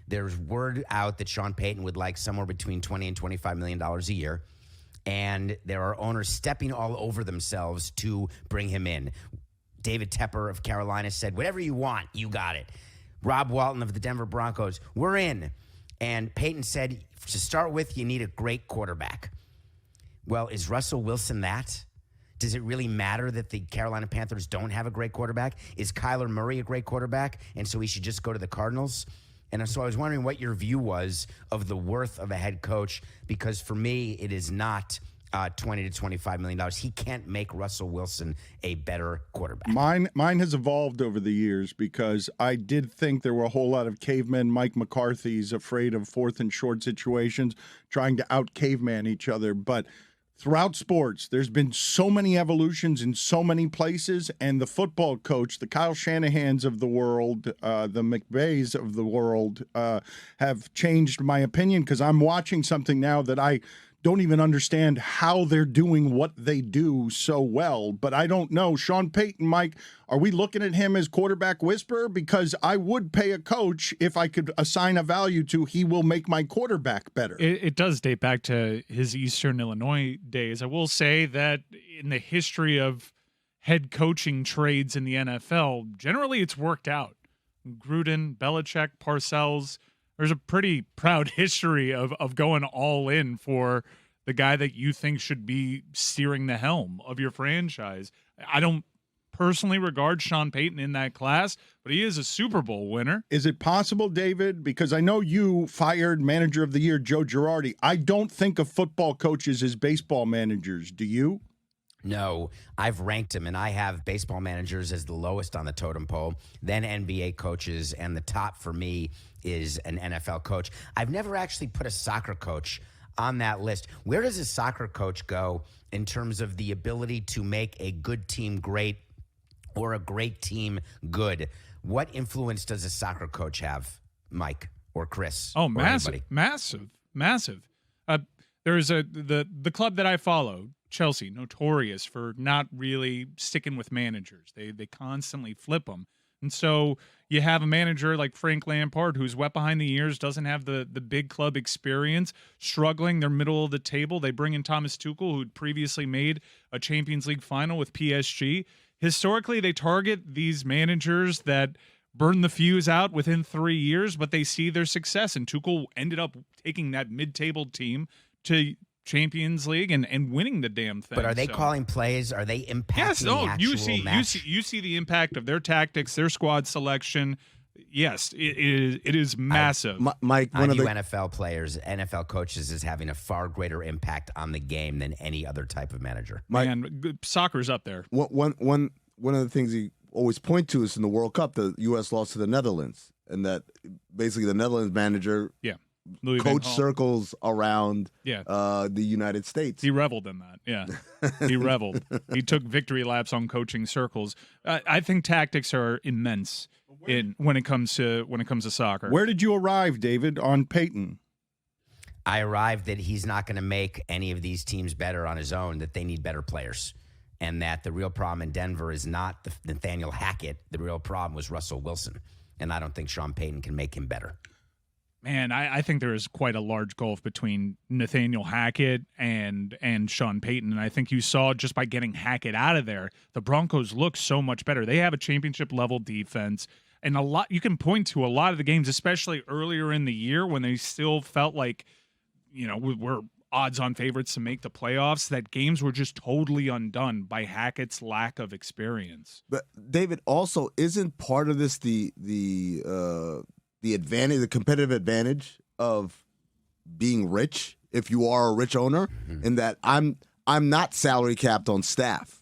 There's word out that Sean Payton would like somewhere between $20 and $25 million a year. And there are owners stepping all over themselves to bring him in. David Tepper of Carolina said, whatever you want, you got it. Rob Walton of the Denver Broncos, we're in. And Payton said, to start with, you need a great quarterback. Well, is Russell Wilson that? Does it really matter that the Carolina Panthers don't have a great quarterback? Is Kyler Murray a great quarterback, and so he should just go to the Cardinals? And so I was wondering what your view was of the worth of a head coach, because for me, it is not $20 to $25 million. He can't make Russell Wilson a better quarterback. Mine has evolved over the years, because I did think there were a whole lot of cavemen Mike McCarthy's afraid of fourth and short situations, trying to out-caveman each other. But throughout sports, there's been so many evolutions in so many places, and the football coach, the Kyle Shanahans of the world, the McVays of the world, have changed my opinion, because I'm watching something now that I don't even understand how they're doing what they do so well. But I don't know. Sean Payton, Mike, are we looking at him as quarterback whisperer? Because I would pay a coach if I could assign a value to he will make my quarterback better. It does date back to his Eastern Illinois days. I will say that in the history of head coaching trades in the NFL, generally it's worked out. Gruden, Belichick, Parcells, there's a pretty proud history of going all in for the guy that you think should be steering the helm of your franchise. I don't personally regard Sean Payton in that class, but he is a Super Bowl winner. Is it possible, David, because I know you fired manager of the year Joe Girardi. I don't think of football coaches as baseball managers. Do you? No, I've ranked him, and I have baseball managers as the lowest on the totem pole, then NBA coaches, and the top for me is an NFL coach. I've never actually put a soccer coach on that list. Where does a soccer coach go in terms of the ability to make a good team great or a great team good? What influence does a soccer coach have, Mike or Chris? Oh, or massive, anybody? massive. There's the club that I follow, Chelsea, notorious for not really sticking with managers. They constantly flip them. And so you have a manager like Frank Lampard, who's wet behind the ears, doesn't have the big club experience, struggling. They're middle of the table. They bring in Thomas Tuchel, who'd previously made a Champions League final with PSG. Historically, they target these managers that burn the fuse out within 3 years, but they see their success. And Tuchel ended up taking that mid-table team to Champions League and winning the damn thing. But are they calling plays? Are they impacting the actual match? You see the impact of their tactics, their squad selection. Yes, it is massive. Mike, I view NFL players, NFL coaches as having a far greater impact on the game than any other type of manager. Man, soccer's up there. One of the things you always point to is in the World Cup, the U.S. lost to the Netherlands, and that basically the Netherlands manager coach circles around the United States. He reveled in that. Yeah, he reveled. He took victory laps on coaching circles. I think tactics are immense when it comes to soccer. Where did you arrive, David, on Payton? I arrived that he's not going to make any of these teams better on his own, that they need better players, and that the real problem in Denver is not Nathaniel Hackett. The real problem was Russell Wilson, and I don't think Sean Payton can make him better. Man, I think there is quite a large gulf between Nathaniel Hackett and Sean Payton. And I think you saw just by getting Hackett out of there, the Broncos look so much better. They have a championship-level defense. And you can point to a lot of the games, especially earlier in the year when they still felt like, we're odds-on favorites to make the playoffs, that games were just totally undone by Hackett's lack of experience. But, David, also, isn't part of this the advantage, the competitive advantage of being rich, if you are a rich owner, in that I'm not salary capped on staff,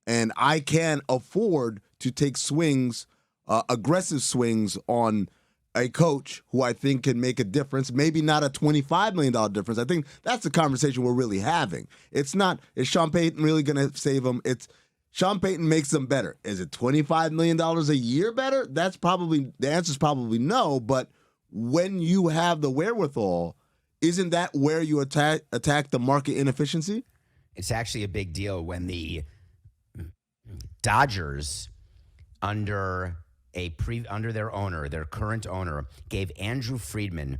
and I can afford to take swings, aggressive swings on a coach who I think can make a difference. Maybe not a $25 million difference. I think that's the conversation we're really having. It's not, is Sean Payton really going to save them? It's Sean Payton makes them better. Is it $25 million a year better? The answer is probably no, but when you have the wherewithal, isn't that where you attack the market inefficiency? It's actually a big deal when the Dodgers under under their owner, their current owner, gave Andrew Friedman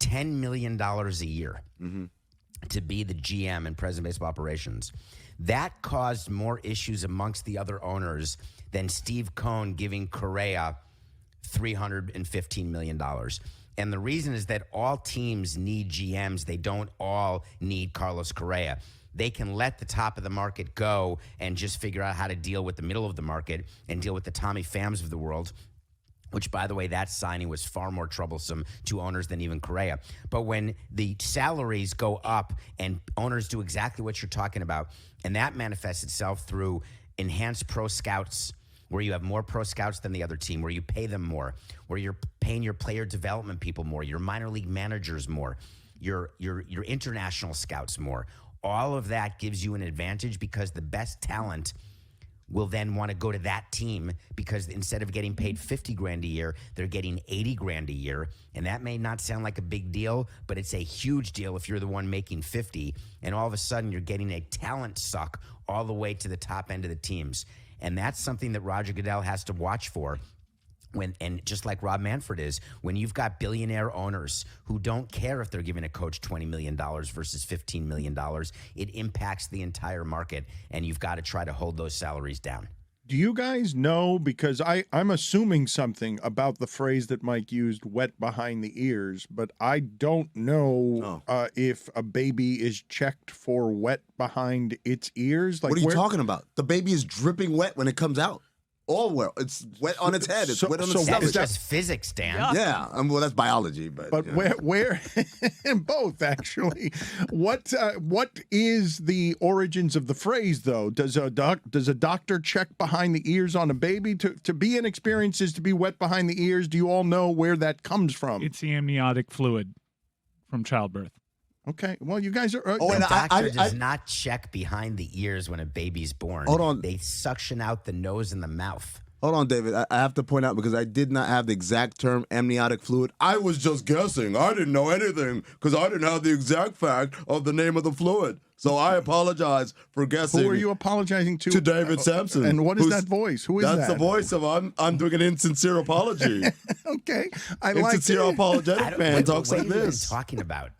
$10 million a year to be the GM and president of baseball operations. That caused more issues amongst the other owners than Steve Cohen giving Correa $315 million. And the reason is that all teams need GMs. They don't all need Carlos Correa. They can let the top of the market go and just figure out how to deal with the middle of the market and deal with the Tommy Phams of the world, which, by the way, that signing was far more troublesome to owners than even Correa. But when the salaries go up and owners do exactly what you're talking about, and that manifests itself through enhanced pro scouts, where you have more pro scouts than the other team, where you pay them more, where you're paying your player development people more, your minor league managers more, your international scouts more. All of that gives you an advantage because the best talent will then want to go to that team because instead of getting paid $50,000 a year, they're getting $80,000 a year. And that may not sound like a big deal, but it's a huge deal if you're the one making 50. And all of a sudden you're getting a talent suck all the way to the top end of the teams. And that's something that Roger Goodell has to watch for. And just like Rob Manfred is, when you've got billionaire owners who don't care if they're giving a coach $20 million versus $15 million, it impacts the entire market, and you've got to try to hold those salaries down. Do you guys know, because I'm assuming something about the phrase that Mike used, wet behind the ears, but I don't know if a baby is checked for wet behind its ears. Like, what are you talking about? The baby is dripping wet when it comes out. All well, it's wet on its head. It's wet on its stomach. That's just physics, Dan. Yeah, well, that's biology, but where both actually. What is the origins of the phrase though? Does a doctor check behind the ears on a baby? To be inexperienced is to be wet behind the ears. Do you all know where that comes from? It's the amniotic fluid from childbirth. Okay, well, you guys are. The doctor does not check behind the ears when a baby's born. Hold on. They suction out the nose and the mouth. Hold on, David. I have to point out, because I did not have the exact term amniotic fluid. I was just guessing. I didn't know anything because I didn't have the exact fact of the name of the fluid. So I apologize for guessing. Who are you apologizing to? To David Samson. And what is that voice? Who is that? That's the voice of I'm doing an insincere apology. Okay. Insincere apologetic fan talks like this. What are you talking about?